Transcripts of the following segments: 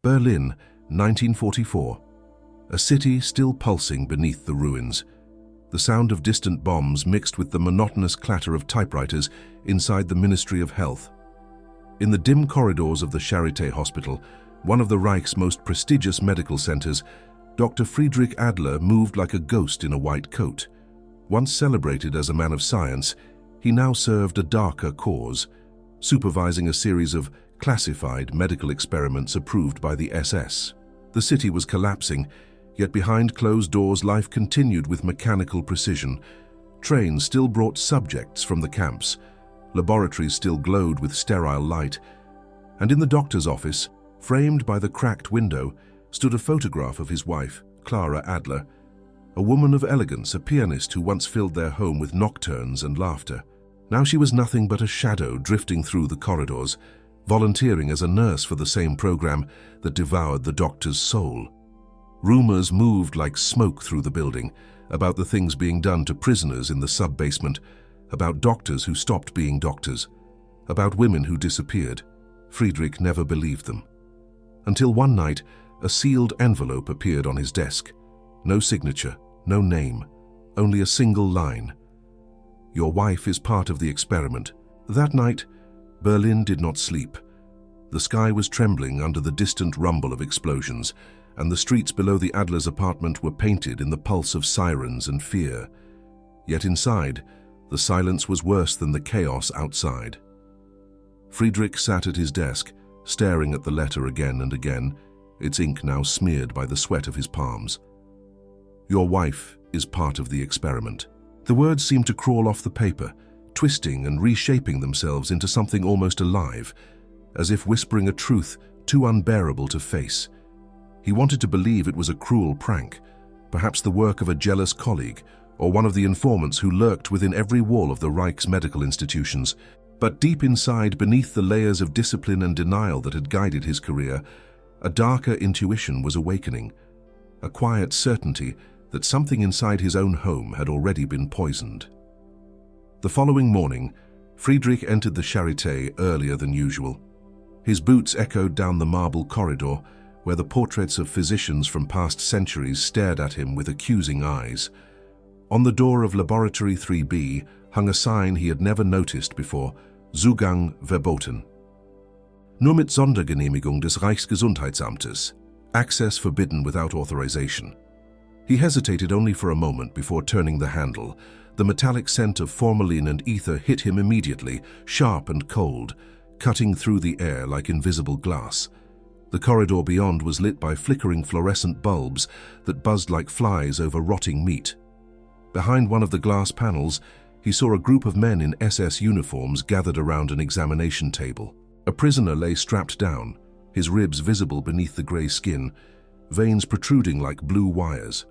Berlin, 1944. A city still pulsing beneath the ruins. The sound of distant bombs mixed with the monotonous clatter of typewriters inside the Ministry of Health. In the dim corridors of the Charité Hospital, one of the Reich's most prestigious medical centers, Dr. Friedrich Adler moved like a ghost in a white coat. Once celebrated as a man of science, he now served a darker cause, supervising a series of classified medical experiments approved by the SS. The city was collapsing, yet behind closed doors life continued with mechanical precision. Trains still brought subjects from the camps, laboratories still glowed with sterile light, and in the doctor's office, framed by the cracked window, stood a photograph of his wife, Clara Adler, a woman of elegance, a pianist who once filled their home with nocturnes and laughter. Now she was nothing but a shadow drifting through the corridors, volunteering as a nurse for the same program that devoured the doctor's soul. Rumors moved like smoke through the building about the things being done to prisoners in the sub-basement, about doctors who stopped being doctors, about women who disappeared. Friedrich never believed them. Until one night, a sealed envelope appeared on his desk. No signature, no name, only a single line. "Your wife is part of the experiment." That night, Berlin did not sleep. The sky was trembling under the distant rumble of explosions, and the streets below the Adler's apartment were painted in the pulse of sirens and fear. Yet inside, the silence was worse than the chaos outside. Friedrich sat at his desk, staring at the letter again and again, its ink now smeared by the sweat of his palms. "Your wife is part of the experiment." The words seemed to crawl off the paper, twisting and reshaping themselves into something almost alive, as if whispering a truth too unbearable to face. He wanted to believe it was a cruel prank, perhaps the work of a jealous colleague, or one of the informants who lurked within every wall of the Reich's medical institutions. But deep inside, beneath the layers of discipline and denial that had guided his career, a darker intuition was awakening, a quiet certainty that something inside his own home had already been poisoned. The following morning, Friedrich entered the Charité earlier than usual. His boots echoed down the marble corridor, where the portraits of physicians from past centuries stared at him with accusing eyes. On the door of Laboratory 3B hung a sign he had never noticed before: Zugang verboten. Nur mit Sondergenehmigung des Reichsgesundheitsamtes. Access forbidden without authorization. He hesitated only for a moment before turning the handle. The metallic scent of formalin and ether hit him immediately, sharp and cold, cutting through the air like invisible glass. The corridor beyond was lit by flickering fluorescent bulbs that buzzed like flies over rotting meat. Behind one of the glass panels, he saw a group of men in SS uniforms gathered around an examination table. A prisoner lay strapped down, his ribs visible beneath the grey skin, veins protruding like blue wires.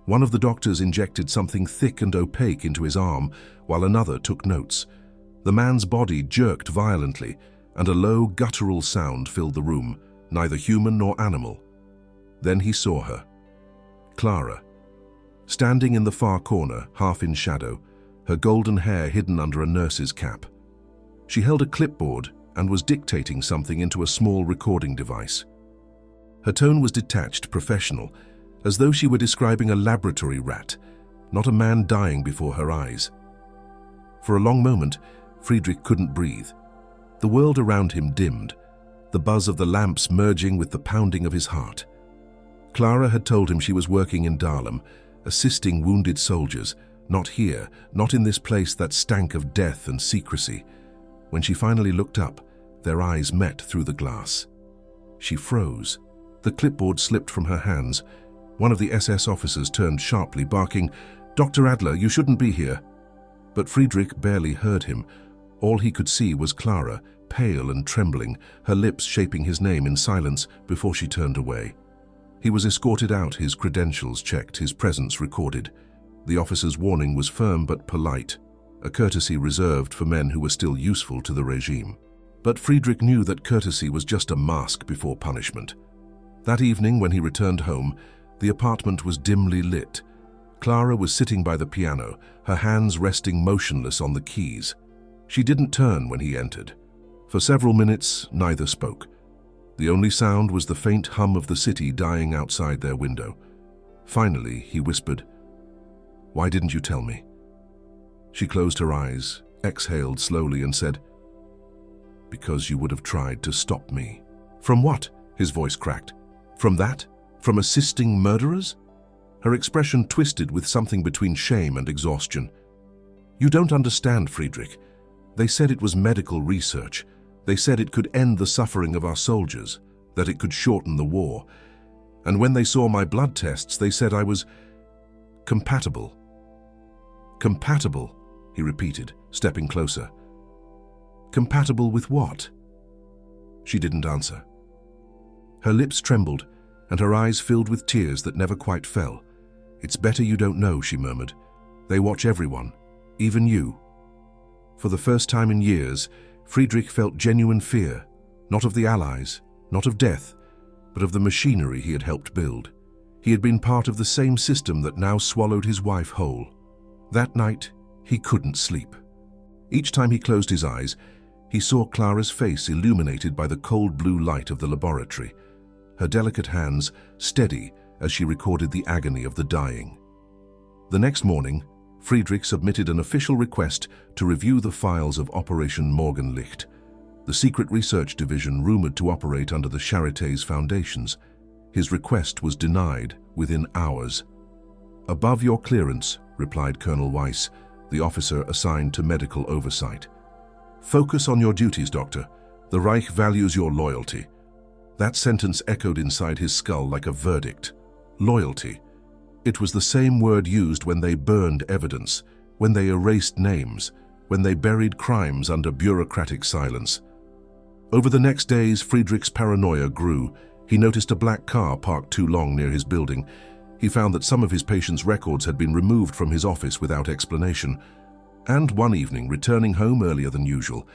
One of the doctors injected something thick and opaque into his arm, while another took notes. The man's body jerked violently, and a low, guttural sound filled the room, neither human nor animal. Then he saw her. Clara. Standing in the far corner, half in shadow, her golden hair hidden under a nurse's cap. She held a clipboard and was dictating something into a small recording device. Her tone was detached, professional, as though she were describing a laboratory rat, not a man dying before her eyes. For a long moment, Friedrich couldn't breathe. The world around him dimmed, the buzz of the lamps merging with the pounding of his heart. Clara had told him she was working in Dahlem, assisting wounded soldiers, not here, not in this place that stank of death and secrecy. When she finally looked up, their eyes met through the glass. She froze. The clipboard slipped from her hands. One of the SS officers turned sharply, barking, "Dr. Adler, you shouldn't be here." But Friedrich barely heard him. All he could see was Clara, pale and trembling, her lips shaping his name in silence before she turned away. He was escorted out, his credentials checked, his presence recorded. The officer's warning was firm but polite, a courtesy reserved for men who were still useful to the regime. But Friedrich knew that courtesy was just a mask before punishment. That evening, when he returned home, the apartment was dimly lit. Clara was sitting by the piano, her hands resting motionless on the keys. She didn't turn when he entered. For several minutes, neither spoke. The only sound was the faint hum of the city dying outside their window. Finally, he whispered, "Why didn't you tell me?" She closed her eyes, exhaled slowly and said, "Because you would have tried to stop me." "From what?" His voice cracked. "From that? From assisting murderers?" Her expression twisted with something between shame and exhaustion. "You don't understand, Friedrich. They said it was medical research. They said it could end the suffering of our soldiers, that it could shorten the war. And when they saw my blood tests, they said I was compatible." "Compatible," he repeated, stepping closer. "Compatible with what?" She didn't answer. Her lips trembled, and her eyes filled with tears that never quite fell. "It's better you don't know," she murmured. "They watch everyone, even you." For the first time in years, Friedrich felt genuine fear, not of the Allies, not of death, but of the machinery he had helped build. He had been part of the same system that now swallowed his wife whole. That night, he couldn't sleep. Each time he closed his eyes, he saw Clara's face illuminated by the cold blue light of the laboratory, her delicate hands steady as she recorded the agony of the dying. The next morning, Friedrich submitted an official request to review the files of Operation Morgenlicht, the secret research division rumored to operate under the Charité's foundations. His request was denied within hours. "Above your clearance," replied Colonel Weiss, the officer assigned to medical oversight. "Focus on your duties, Doctor. The Reich values your loyalty." That sentence echoed inside his skull like a verdict. Loyalty. It was the same word used when they burned evidence, when they erased names, when they buried crimes under bureaucratic silence. Over the next days, Friedrich's paranoia grew. He noticed a black car parked too long near his building. He found that some of his patients' records had been removed from his office without explanation. And one evening, returning home earlier than usual,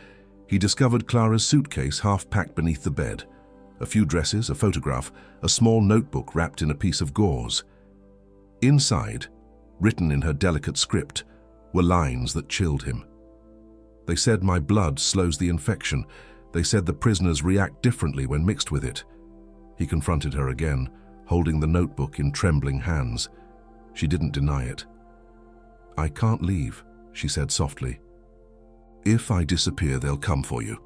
he discovered Clara's suitcase half packed beneath the bed. A few dresses, a photograph, a small notebook wrapped in a piece of gauze. Inside, written in her delicate script, were lines that chilled him. They said, "My blood slows the infection." They said the prisoners react differently when mixed with it. He confronted her again, holding the notebook in trembling hands. She didn't deny it. "I can't leave," she said softly. "If I disappear, they'll come for you."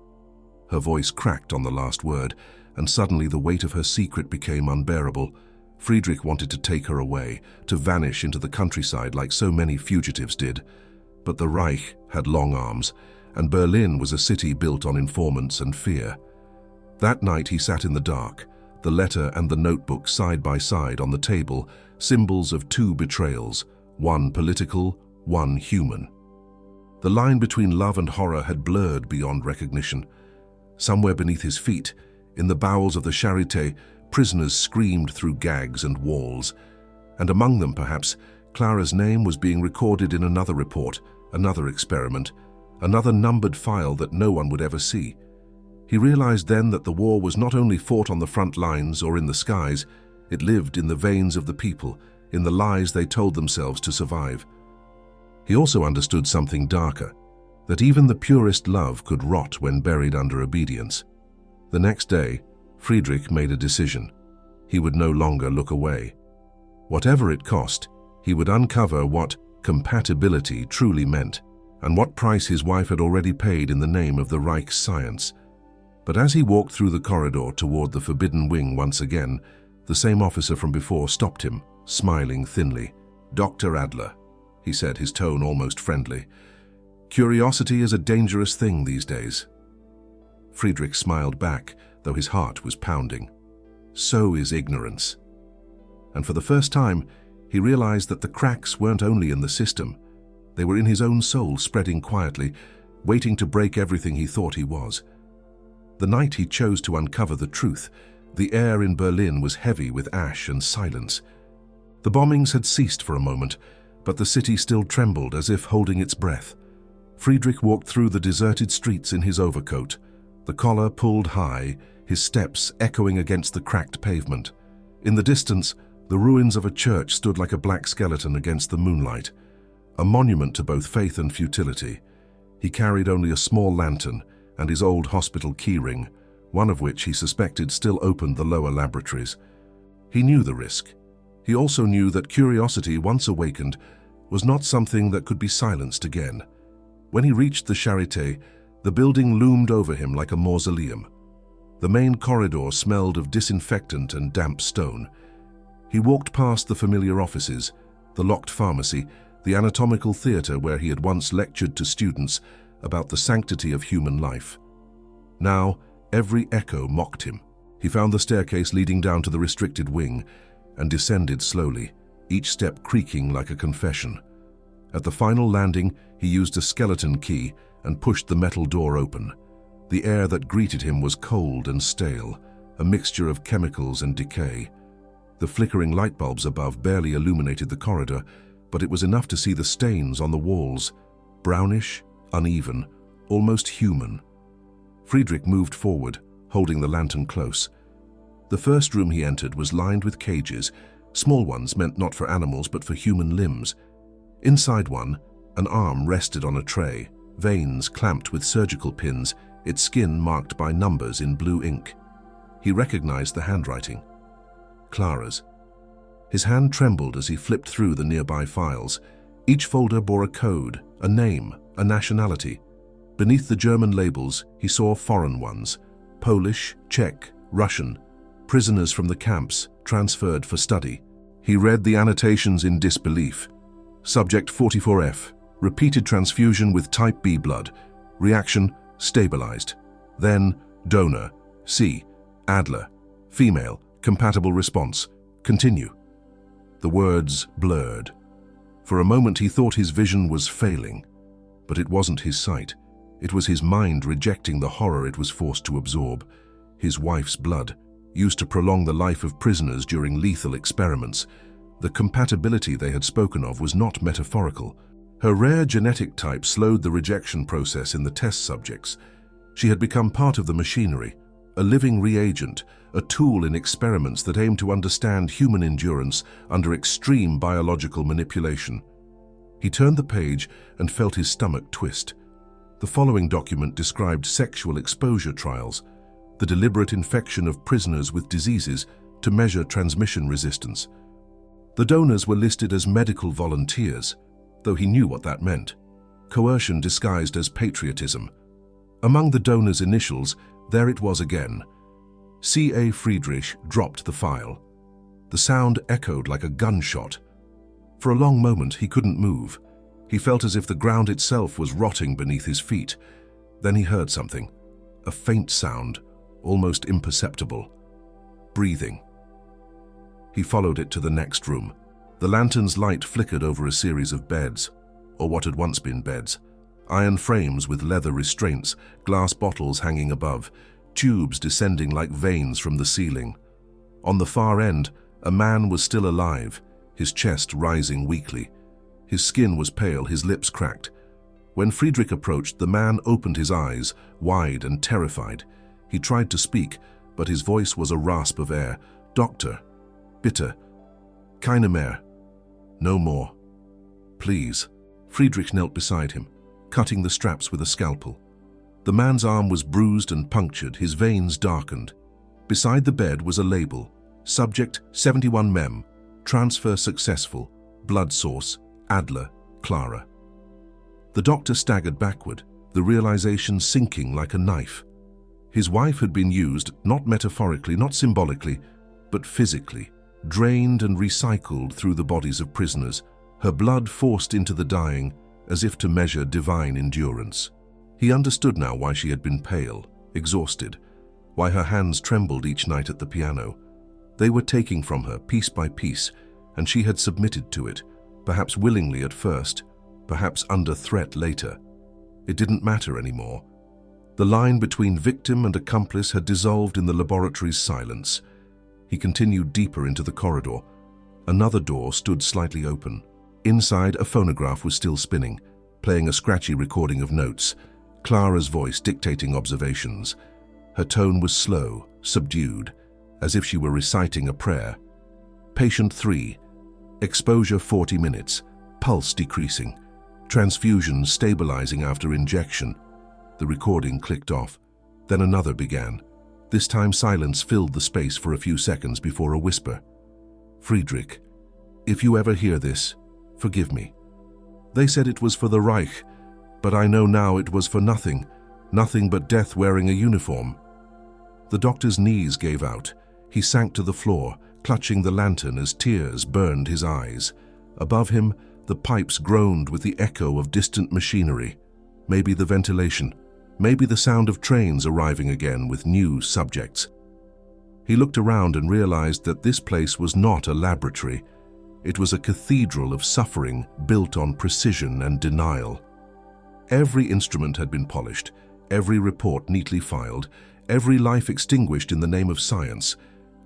Her voice cracked on the last word, and suddenly the weight of her secret became unbearable. Friedrich wanted to take her away, to vanish into the countryside like so many fugitives did. But the Reich had long arms, and Berlin was a city built on informants and fear. That night he sat in the dark, the letter and the notebook side by side on the table, symbols of two betrayals, one political, one human. The line between love and horror had blurred beyond recognition. Somewhere beneath his feet, in the bowels of the Charité, prisoners screamed through gags and walls. And among them, perhaps, Clara's name was being recorded in another report, another experiment, another numbered file that no one would ever see. He realized then that the war was not only fought on the front lines or in the skies, it lived in the veins of the people, in the lies they told themselves to survive. He also understood something darker, that even the purest love could rot when buried under obedience. The next day, Friedrich made a decision. He would no longer look away. Whatever it cost, he would uncover what compatibility truly meant, and what price his wife had already paid in the name of the Reich's science. But as he walked through the corridor toward the forbidden wing once again, the same officer from before stopped him, smiling thinly. "Dr. Adler," he said, his tone almost friendly. "Curiosity is a dangerous thing these days." Friedrich smiled back, though his heart was pounding. So is ignorance. And for the first time, he realized that the cracks weren't only in the system. They were in his own soul, spreading quietly, waiting to break everything he thought he was. The night he chose to uncover the truth, the air in Berlin was heavy with ash and silence. The bombings had ceased for a moment, but the city still trembled as if holding its breath. Friedrich walked through the deserted streets in his overcoat, the collar pulled high, his steps echoing against the cracked pavement. In the distance, the ruins of a church stood like a black skeleton against the moonlight, a monument to both faith and futility. He carried only a small lantern and his old hospital keyring, one of which he suspected still opened the lower laboratories. He knew the risk. He also knew that curiosity, once awakened, was not something that could be silenced again. When he reached the Charité, the building loomed over him like a mausoleum. The main corridor smelled of disinfectant and damp stone. He walked past the familiar offices, the locked pharmacy, the anatomical theatre where he had once lectured to students about the sanctity of human life. Now, every echo mocked him. He found the staircase leading down to the restricted wing and descended slowly, each step creaking like a confession. At the final landing, he used a skeleton key and pushed the metal door open. The air that greeted him was cold and stale, a mixture of chemicals and decay. The flickering light bulbs above barely illuminated the corridor, but it was enough to see the stains on the walls, brownish, uneven, almost human. Friedrich moved forward, holding the lantern close. The first room he entered was lined with cages, small ones meant not for animals but for human limbs. Inside one, an arm rested on a tray, veins clamped with surgical pins, its skin marked by numbers in blue ink. He recognized the handwriting. Clara's. His hand trembled as he flipped through the nearby files. Each folder bore a code, a name, a nationality. Beneath the German labels, he saw foreign ones: Polish, Czech, Russian, prisoners from the camps, transferred for study. He read the annotations in disbelief. Subject 44F, repeated transfusion with type B blood. Reaction stabilized. Then donor, C, Adler, female, compatible response. Continue. The words blurred. For a moment he thought his vision was failing, but it wasn't his sight. It was his mind rejecting the horror it was forced to absorb. His wife's blood, used to prolong the life of prisoners during lethal experiments. The compatibility they had spoken of was not metaphorical. Her rare genetic type slowed the rejection process in the test subjects. She had become part of the machinery, a living reagent, a tool in experiments that aimed to understand human endurance under extreme biological manipulation. He turned the page and felt his stomach twist. The following document described sexual exposure trials, the deliberate infection of prisoners with diseases to measure transmission resistance. The donors were listed as medical volunteers, though he knew what that meant. Coercion disguised as patriotism. Among the donors' initials, there it was again. C.A. Friedrich dropped the file. The sound echoed like a gunshot. For a long moment he couldn't move. He felt as if the ground itself was rotting beneath his feet. Then he heard something. A faint sound, almost imperceptible. Breathing. He followed it to the next room. The lantern's light flickered over a series of beds, or what had once been beds. Iron frames with leather restraints, glass bottles hanging above, tubes descending like veins from the ceiling. On the far end, a man was still alive, his chest rising weakly. His skin was pale, his lips cracked. When Friedrich approached, the man opened his eyes, wide and terrified. He tried to speak, but his voice was a rasp of air. "Doctor, bitte, keine mehr, no more. Please." Friedrich knelt beside him, cutting the straps with a scalpel. The man's arm was bruised and punctured, his veins darkened. Beside the bed was a label, Subject 71 Mem, transfer successful, blood source, Adler, Clara. The doctor staggered backward, the realization sinking like a knife. His wife had been used, not metaphorically, not symbolically, but physically, drained and recycled through the bodies of prisoners, her blood forced into the dying, as if to measure divine endurance. He understood now why she had been pale, exhausted, why her hands trembled each night at the piano. They were taking from her piece by piece, and she had submitted to it, perhaps willingly at first, perhaps under threat later. It didn't matter anymore. The line between victim and accomplice had dissolved in the laboratory's silence. He continued deeper into the corridor. Another door stood slightly open. Inside, a phonograph was still spinning, playing a scratchy recording of notes, Clara's voice dictating observations. Her tone was slow, subdued, as if she were reciting a prayer. Patient 3. Exposure 40 minutes. Pulse decreasing. Transfusion stabilizing after injection. The recording clicked off. Then another began. This time silence filled the space for a few seconds before a whisper. "Friedrich, if you ever hear this, forgive me. They said it was for the Reich, but I know now it was for nothing, nothing but death wearing a uniform." The doctor's knees gave out. He sank to the floor, clutching the lantern as tears burned his eyes. Above him, the pipes groaned with the echo of distant machinery. Maybe the ventilation, maybe the sound of trains arriving again with new subjects. He looked around and realized that this place was not a laboratory. It was a cathedral of suffering built on precision and denial. Every instrument had been polished, every report neatly filed, every life extinguished in the name of science,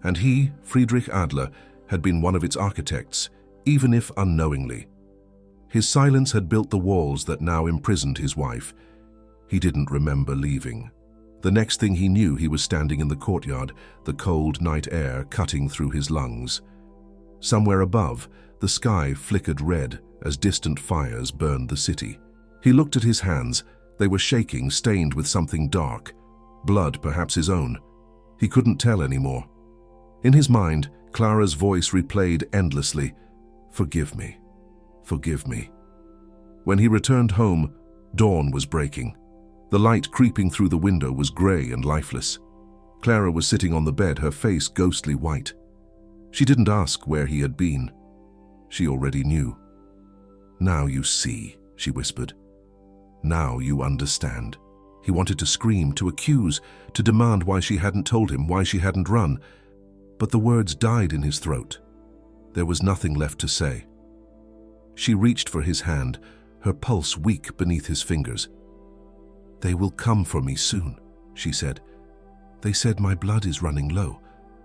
and he, Friedrich Adler, had been one of its architects, even if unknowingly. His silence had built the walls that now imprisoned his wife. He didn't remember leaving. The next thing he knew, he was standing in the courtyard, the cold night air cutting through his lungs. Somewhere above, the sky flickered red as distant fires burned the city. He looked at his hands. They were shaking, stained with something dark. Blood, perhaps his own. He couldn't tell anymore. In his mind, Clara's voice replayed endlessly, "Forgive me, forgive me." When he returned home, dawn was breaking. The light creeping through the window was grey and lifeless. Clara was sitting on the bed, her face ghostly white. She didn't ask where he had been. She already knew. "Now you see," she whispered. "Now you understand." He wanted to scream, to accuse, to demand why she hadn't told him, why she hadn't run. But the words died in his throat. There was nothing left to say. She reached for his hand, her pulse weak beneath his fingers. "They will come for me soon," she said. "They said my blood is running low,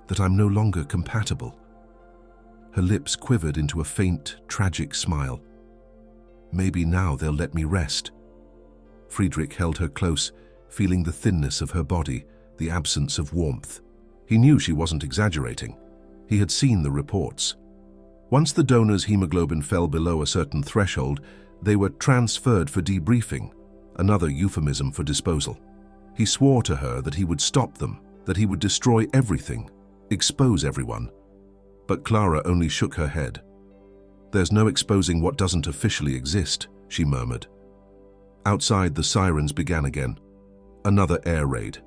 that I'm no longer compatible." Her lips quivered into a faint, tragic smile. "Maybe now they'll let me rest." Friedrich held her close, feeling the thinness of her body, the absence of warmth. He knew she wasn't exaggerating. He had seen the reports. Once the donor's hemoglobin fell below a certain threshold, they were transferred for debriefing, another euphemism for disposal. He swore to her that he would stop them, that he would destroy everything, expose everyone. But Clara only shook her head. "There's no exposing what doesn't officially exist," she murmured. Outside, the sirens began again. Another air raid.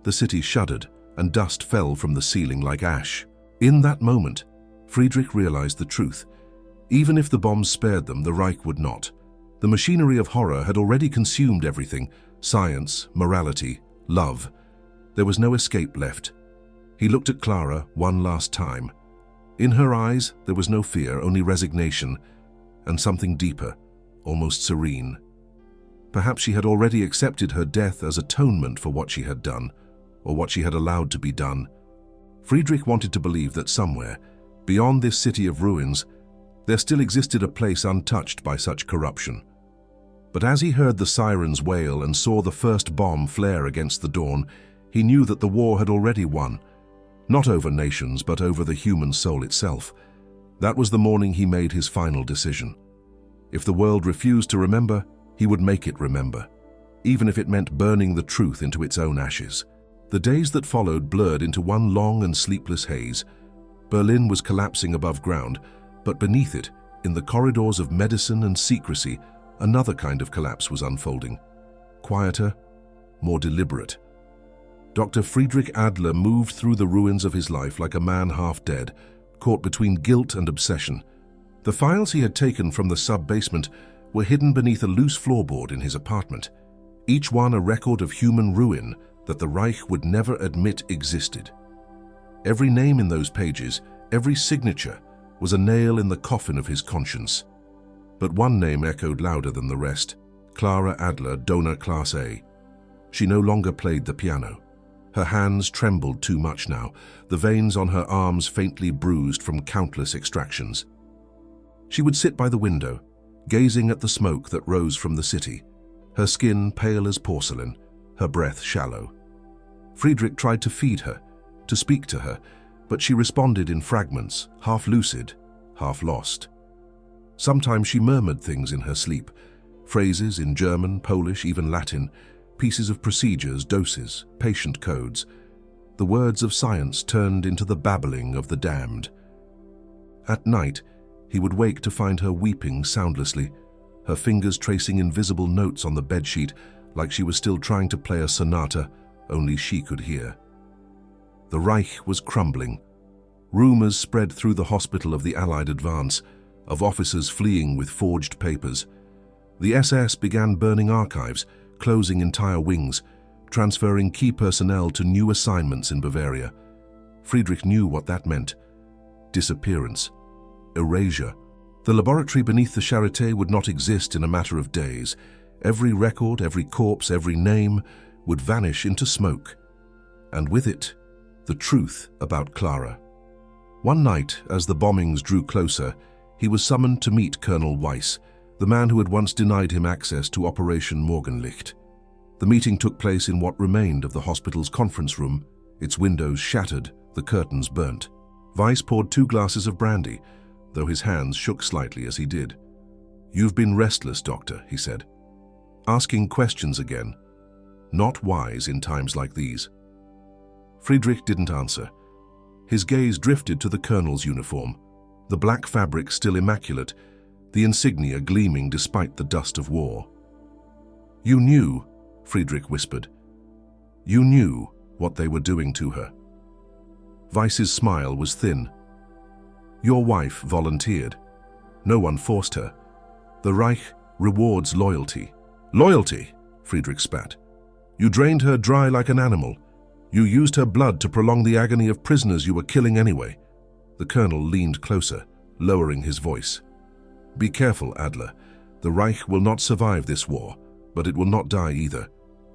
The city shuddered, and dust fell from the ceiling like ash. In that moment, Friedrich realized the truth. Even if the bombs spared them, the Reich would not. The machinery of horror had already consumed everything: science, morality, love. There was no escape left. He looked at Clara one last time. In her eyes, there was no fear, only resignation, and something deeper, almost serene. Perhaps she had already accepted her death as atonement for what she had done, or what she had allowed to be done. Friedrich wanted to believe that somewhere, beyond this city of ruins, there still existed a place untouched by such corruption. But as he heard the sirens wail and saw the first bomb flare against the dawn, he knew that the war had already won, not over nations, but over the human soul itself. That was the morning he made his final decision. If the world refused to remember, he would make it remember, even if it meant burning the truth into its own ashes. The days that followed blurred into one long and sleepless haze. Berlin was collapsing above ground, but beneath it, in the corridors of medicine and secrecy, another kind of collapse was unfolding. Quieter, more deliberate. Dr. Friedrich Adler moved through the ruins of his life like a man half dead, caught between guilt and obsession. The files he had taken from the sub-basement were hidden beneath a loose floorboard in his apartment, each one a record of human ruin that the Reich would never admit existed. Every name in those pages, every signature, was a nail in the coffin of his conscience. But one name echoed louder than the rest: Clara Adler, donor Class A. She no longer played the piano. Her hands trembled too much now, the veins on her arms faintly bruised from countless extractions. She would sit by the window, gazing at the smoke that rose from the city, her skin pale as porcelain, her breath shallow. Friedrich tried to feed her, to speak to her, but she responded in fragments, half lucid, half lost. Sometimes she murmured things in her sleep, phrases in German, Polish, even Latin, pieces of procedures, doses, patient codes. The words of science turned into the babbling of the damned. At night, he would wake to find her weeping soundlessly, her fingers tracing invisible notes on the bedsheet like she was still trying to play a sonata only she could hear. The Reich was crumbling. Rumors spread through the hospital of the Allied advance, of officers fleeing with forged papers. The SS began burning archives, closing entire wings, transferring key personnel to new assignments in Bavaria. Friedrich knew what that meant. Disappearance. Erasure. The laboratory beneath the Charité would not exist in a matter of days. Every record, every corpse, every name would vanish into smoke. And with it, the truth about Clara. One night, as the bombings drew closer, he was summoned to meet Colonel Weiss, the man who had once denied him access to Operation Morgenlicht. The meeting took place in what remained of the hospital's conference room, its windows shattered, the curtains burnt. Weiss poured 2 glasses of brandy, though his hands shook slightly as he did. "You've been restless, Doctor," he said. "Asking questions again. Not wise in times like these." Friedrich didn't answer. His gaze drifted to the colonel's uniform, the black fabric still immaculate, the insignia gleaming despite the dust of war. "You knew," Friedrich whispered. "You knew what they were doing to her." Weiss's smile was thin. "Your wife volunteered. No one forced her. The Reich rewards loyalty." "Loyalty?" Friedrich spat. "You drained her dry like an animal. You used her blood to prolong the agony of prisoners you were killing anyway." The colonel leaned closer, lowering his voice. "Be careful, Adler. The Reich will not survive this war, but it will not die either.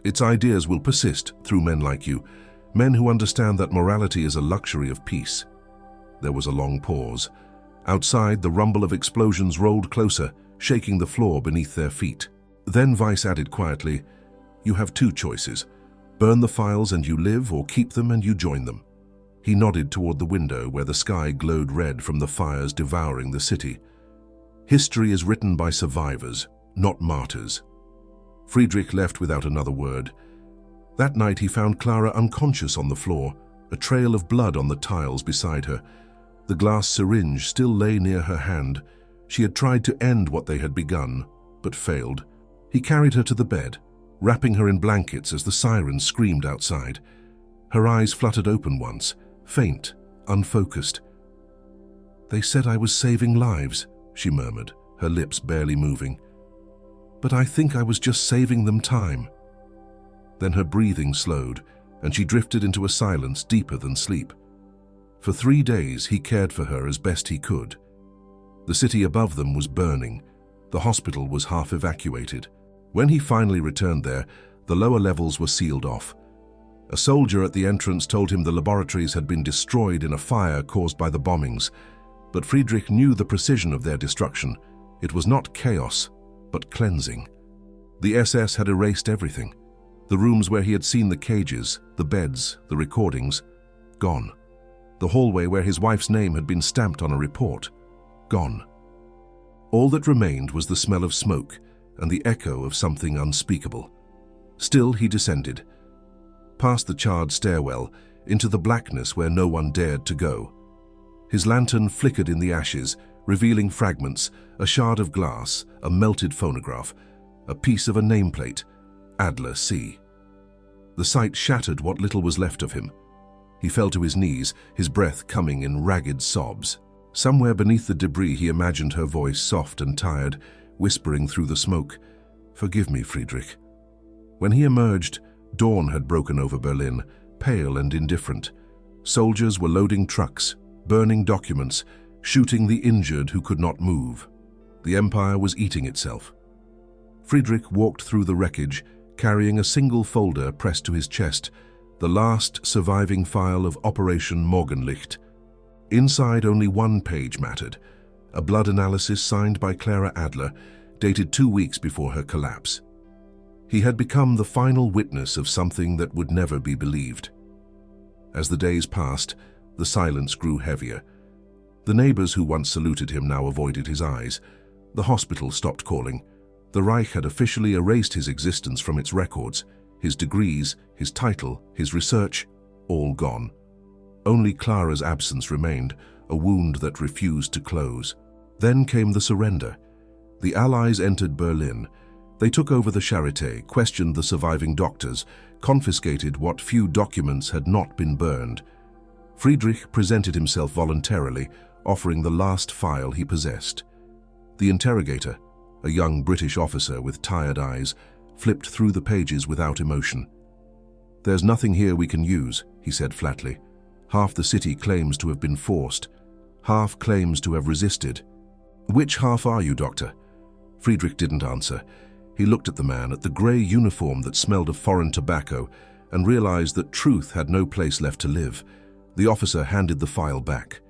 Its ideas will persist through men like you, men who understand that morality is a luxury of peace." There was a long pause. Outside, the rumble of explosions rolled closer, shaking the floor beneath their feet. Then Weiss added quietly, "You have 2 choices. Burn the files and you live, or keep them and you join them." He nodded toward the window where the sky glowed red from the fires devouring the city. "History is written by survivors, not martyrs." Friedrich left without another word. That night he found Clara unconscious on the floor, a trail of blood on the tiles beside her. The glass syringe still lay near her hand. She had tried to end what they had begun, but failed. He carried her to the bed, wrapping her in blankets as the sirens screamed outside. Her eyes fluttered open once, faint, unfocused. "They said I was saving lives," she murmured, her lips barely moving. "But I think I was just saving them time." Then her breathing slowed, and she drifted into a silence deeper than sleep. For 3 days he cared for her as best he could. The city above them was burning. The hospital was half evacuated. When he finally returned there, the lower levels were sealed off. A soldier at the entrance told him the laboratories had been destroyed in a fire caused by the bombings, but Friedrich knew the precision of their destruction. It was not chaos, but cleansing. The SS had erased everything. The rooms where he had seen the cages, the beds, the recordings, gone. The hallway where his wife's name had been stamped on a report, gone. All that remained was the smell of smoke and the echo of something unspeakable. Still he descended, past the charred stairwell, into the blackness where no one dared to go. His lantern flickered in the ashes, revealing fragments, a shard of glass, a melted phonograph, a piece of a nameplate, Adler C. The sight shattered what little was left of him. He fell to his knees, his breath coming in ragged sobs. Somewhere beneath the debris he imagined her voice, soft and tired, whispering through the smoke, "Forgive me, Friedrich." When he emerged, dawn had broken over Berlin, pale and indifferent. Soldiers were loading trucks, burning documents, shooting the injured who could not move. The empire was eating itself. Friedrich walked through the wreckage, carrying a single folder pressed to his chest, the last surviving file of Operation Morgenlicht. Inside, only one page mattered, a blood analysis signed by Clara Adler, dated 2 weeks before her collapse. He had become the final witness of something that would never be believed. As the days passed, the silence grew heavier. The neighbors who once saluted him now avoided his eyes. The hospital stopped calling. The Reich had officially erased his existence from its records, his degrees, his title, his research, all gone. Only Clara's absence remained, a wound that refused to close. Then came the surrender. The Allies entered Berlin. They took over the Charité, questioned the surviving doctors, confiscated what few documents had not been burned. Friedrich presented himself voluntarily, offering the last file he possessed. The interrogator, a young British officer with tired eyes, flipped through the pages without emotion. "There's nothing here we can use," he said flatly. "Half the city claims to have been forced. Half claims to have resisted." "Which half are you, Doctor?" Friedrich didn't answer. He looked at the man, at the grey uniform that smelled of foreign tobacco, and realized that truth had no place left to live. The officer handed the file back.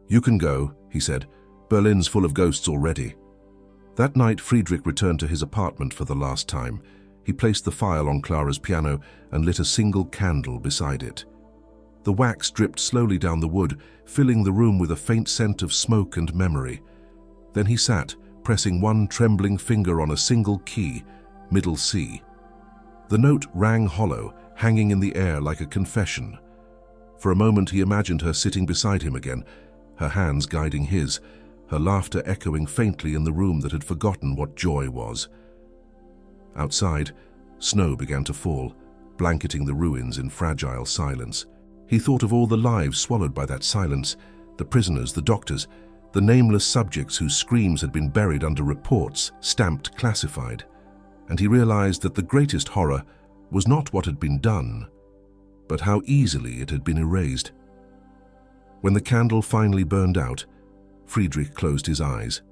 "You can go," he said. "Berlin's full of ghosts already." That night, Friedrich returned to his apartment for the last time. He placed the file on Clara's piano and lit a single candle beside it. The wax dripped slowly down the wood, filling the room with a faint scent of smoke and memory. Then he sat, pressing one trembling finger on a single key, middle C. The note rang hollow, hanging in the air like a confession. For a moment he imagined her sitting beside him again, her hands guiding his, her laughter echoing faintly in the room that had forgotten what joy was. Outside, snow began to fall, blanketing the ruins in fragile silence. He thought of all the lives swallowed by that silence, the prisoners, the doctors, the nameless subjects whose screams had been buried under reports stamped classified. And he realized that the greatest horror was not what had been done, but how easily it had been erased. When the candle finally burned out, Friedrich closed his eyes.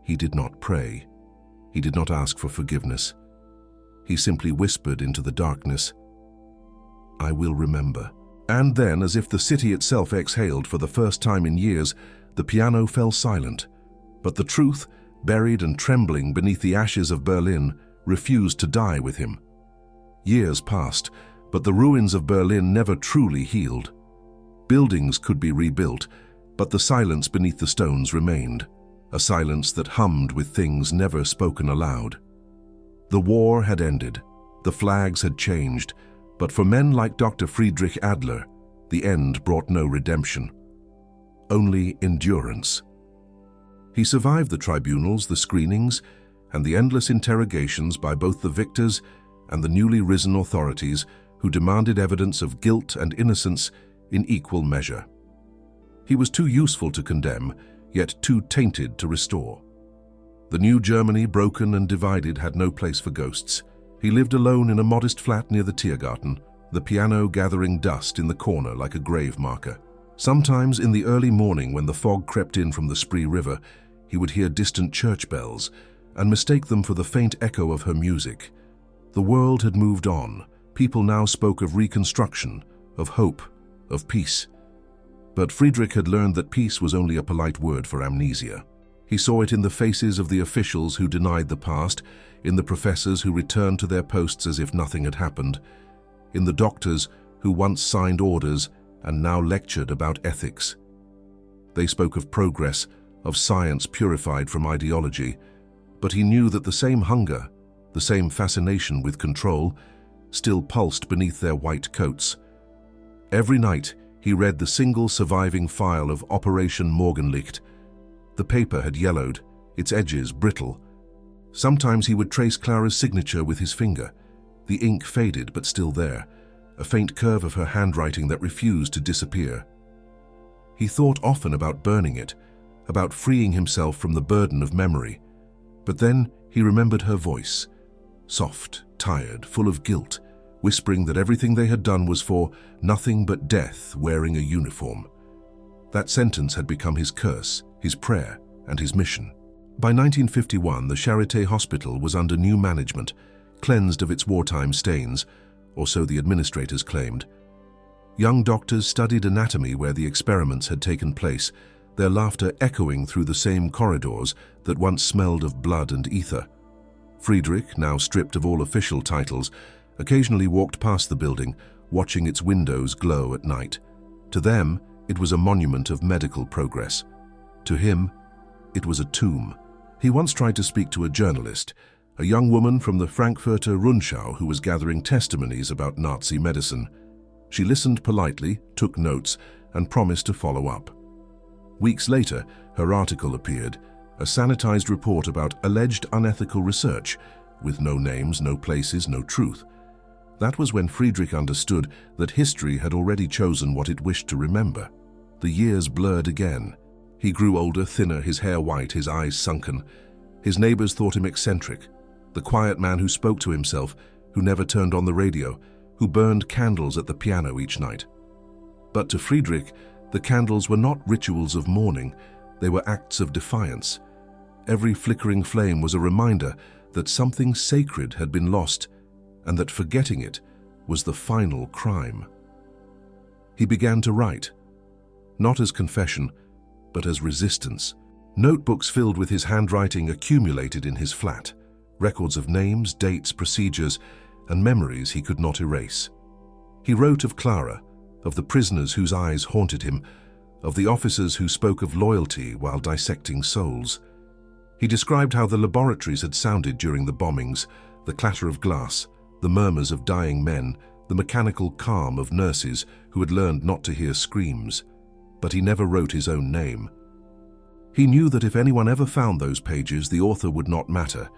He did not pray. He did not ask for forgiveness. He simply whispered into the darkness, "I will remember." And then, as if the city itself exhaled for the first time in years, the piano fell silent. But the truth, buried and trembling beneath the ashes of Berlin, refused to die with him. Years passed, but the ruins of Berlin never truly healed. Buildings could be rebuilt, but the silence beneath the stones remained, a silence that hummed with things never spoken aloud. The war had ended, the flags had changed, but for men like Dr. Friedrich Adler, the end brought no redemption, only endurance. He survived the tribunals, the screenings, and the endless interrogations by both the victors and the newly risen authorities who demanded evidence of guilt and innocence in equal measure. He was too useful to condemn, yet too tainted to restore. The new Germany, broken and divided, had no place for ghosts. He lived alone in a modest flat near the Tiergarten, the piano gathering dust in the corner like a grave marker. Sometimes in the early morning, when the fog crept in from the Spree River, he would hear distant church bells and mistake them for the faint echo of her music. The world had moved on. People now spoke of reconstruction, of hope, of peace. But Friedrich had learned that peace was only a polite word for amnesia. He saw it in the faces of the officials who denied the past, in the professors who returned to their posts as if nothing had happened, in the doctors who once signed orders and now lectured about ethics. They spoke of progress, of science purified from ideology, but he knew that the same hunger, the same fascination with control, still pulsed beneath their white coats. Every night he read the single surviving file of Operation Morgenlicht. The paper had yellowed, its edges brittle. Sometimes he would trace Clara's signature with his finger. The ink faded, but still there, a faint curve of her handwriting that refused to disappear. He thought often about burning it, about freeing himself from the burden of memory. But then he remembered her voice, soft, tired, full of guilt, whispering that everything they had done was for nothing but death wearing a uniform. That sentence had become his curse, his prayer, and his mission. By 1951, the Charité Hospital was under new management, cleansed of its wartime stains, or so the administrators claimed. Young doctors studied anatomy where the experiments had taken place, their laughter echoing through the same corridors that once smelled of blood and ether. Friedrich, now stripped of all official titles, occasionally walked past the building, watching its windows glow at night. To them, it was a monument of medical progress. To him, it was a tomb. He once tried to speak to a journalist, a young woman from the Frankfurter Rundschau who was gathering testimonies about Nazi medicine. She listened politely, took notes, and promised to follow up. Weeks later, her article appeared, a sanitized report about alleged unethical research, with no names, no places, no truth. That was when Friedrich understood that history had already chosen what it wished to remember. The years blurred again. He grew older, thinner, his hair white, his eyes sunken. His neighbors thought him eccentric, the quiet man who spoke to himself, who never turned on the radio, who burned candles at the piano each night. But to Friedrich, the candles were not rituals of mourning, they were acts of defiance. Every flickering flame was a reminder that something sacred had been lost, and that forgetting it was the final crime. He began to write, not as confession, but as resistance. Notebooks filled with his handwriting accumulated in his flat, records of names, dates, procedures, and memories he could not erase. He wrote of Clara, of the prisoners whose eyes haunted him, of the officers who spoke of loyalty while dissecting souls. He described how the laboratories had sounded during the bombings, the clatter of glass, the murmurs of dying men, the mechanical calm of nurses who had learned not to hear screams. But he never wrote his own name. He knew that if anyone ever found those pages, the author would not matter.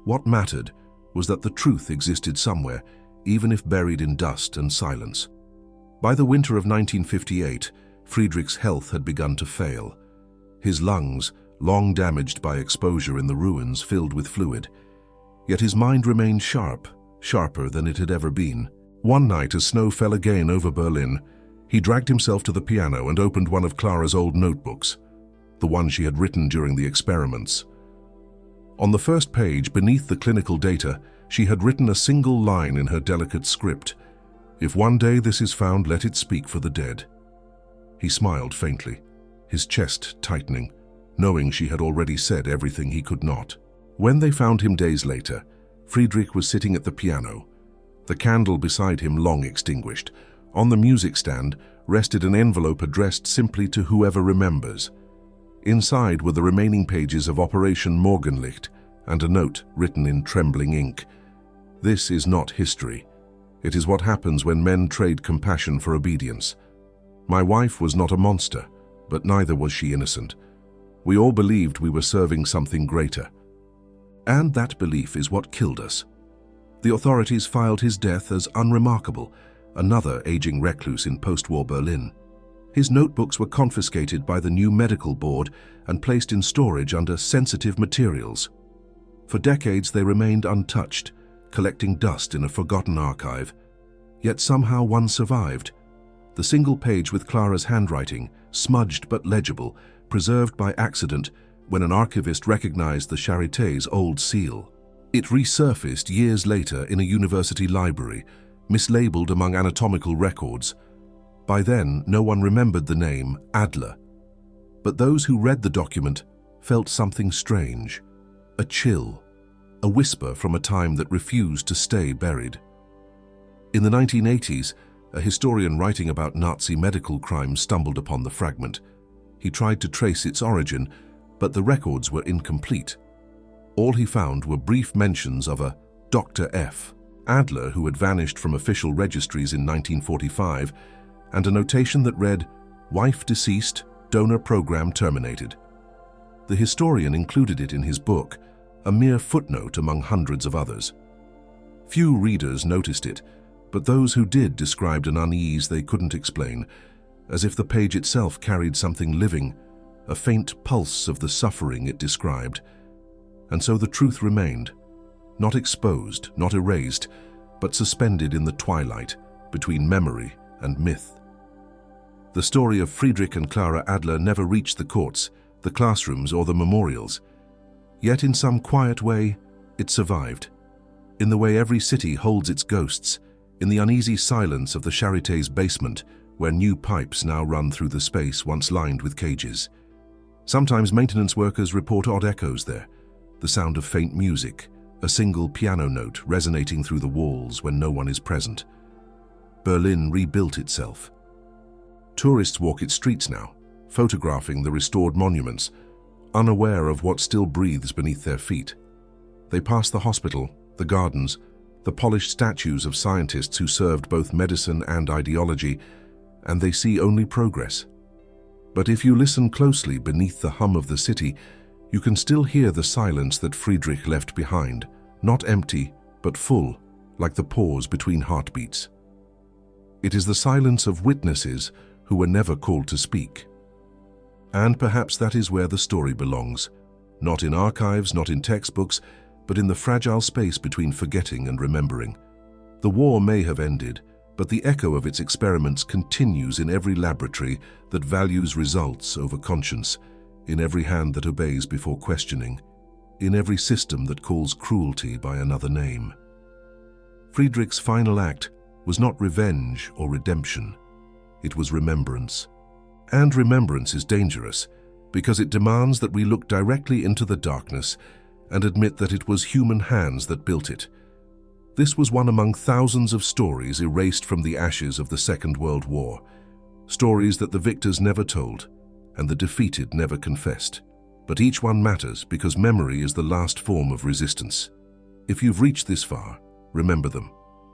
What mattered was that the truth existed somewhere, even if buried in dust and silence. By the winter of 1958, Friedrich's health had begun to fail. His lungs, long damaged by exposure in the ruins, filled with fluid. Yet his mind remained sharp, sharper than it had ever been. One night, as snow fell again over Berlin, he dragged himself to the piano and opened one of Clara's old notebooks, the one she had written during the experiments. On the first page, beneath the clinical data, she had written a single line in her delicate script: "If one day this is found, let it speak for the dead." He smiled faintly, his chest tightening, knowing she had already said everything he could not. When they found him days later, Friedrich was sitting at the piano, the candle beside him long extinguished. On the music stand rested an envelope addressed simply to whoever remembers. Inside were the remaining pages of Operation Morgenlicht and a note written in trembling ink. "This is not history. It is what happens when men trade compassion for obedience. My wife was not a monster, but neither was she innocent. We all believed we were serving something greater. And that belief is what killed us." The authorities filed his death as unremarkable, another aging recluse in post-war Berlin. His notebooks were confiscated by the new medical board and placed in storage under sensitive materials. For decades they remained untouched, collecting dust in a forgotten archive. Yet somehow one survived. The single page with Clara's handwriting, smudged but legible, preserved by accident when an archivist recognized the Charité's old seal. It resurfaced years later in a university library, mislabeled among anatomical records. By then, no one remembered the name Adler. But those who read the document felt something strange, a chill, a whisper from a time that refused to stay buried. In the 1980s, a historian writing about Nazi medical crimes stumbled upon the fragment. He tried to trace its origin, but the records were incomplete. All he found were brief mentions of a Dr. F. Adler, who had vanished from official registries in 1945, and a notation that read, "Wife deceased, donor program terminated." The historian included it in his book, a mere footnote among hundreds of others. Few readers noticed it, but those who did described an unease they couldn't explain, as if the page itself carried something living, a faint pulse of the suffering it described. And so the truth remained, not exposed, not erased, but suspended in the twilight between memory and myth. The story of Friedrich and Clara Adler never reached the courts, the classrooms, or the memorials. Yet in some quiet way, it survived. In the way every city holds its ghosts, in the uneasy silence of the Charité's basement, where new pipes now run through the space once lined with cages. Sometimes maintenance workers report odd echoes there, the sound of faint music, a single piano note resonating through the walls when no one is present. Berlin rebuilt itself. Tourists walk its streets now, photographing the restored monuments, unaware of what still breathes beneath their feet. They pass the hospital, the gardens, the polished statues of scientists who served both medicine and ideology, and they see only progress. But if you listen closely beneath the hum of the city, you can still hear the silence that Friedrich left behind, not empty, but full, like the pause between heartbeats. It is the silence of witnesses who were never called to speak. And perhaps that is where the story belongs, not in archives, not in textbooks, but in the fragile space between forgetting and remembering. The war may have ended, but the echo of its experiments continues in every laboratory that values results over conscience, in every hand that obeys before questioning, in every system that calls cruelty by another name. Friedrich's final act was not revenge or redemption. It was remembrance. And remembrance is dangerous, because it demands that we look directly into the darkness and admit that it was human hands that built it. This was one among thousands of stories erased from the ashes of the Second World War, stories that the victors never told and the defeated never confessed. But each one matters because memory is the last form of resistance. If you've reached this far, remember them.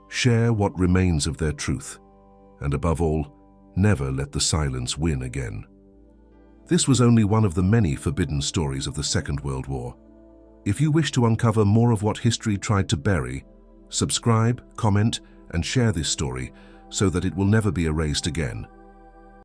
Share what remains of their truth. And above all, never let the silence win again. This was only one of the many forbidden stories of the Second World War. If you wish to uncover more of what history tried to bury, subscribe, comment, and share this story so that it will never be erased again.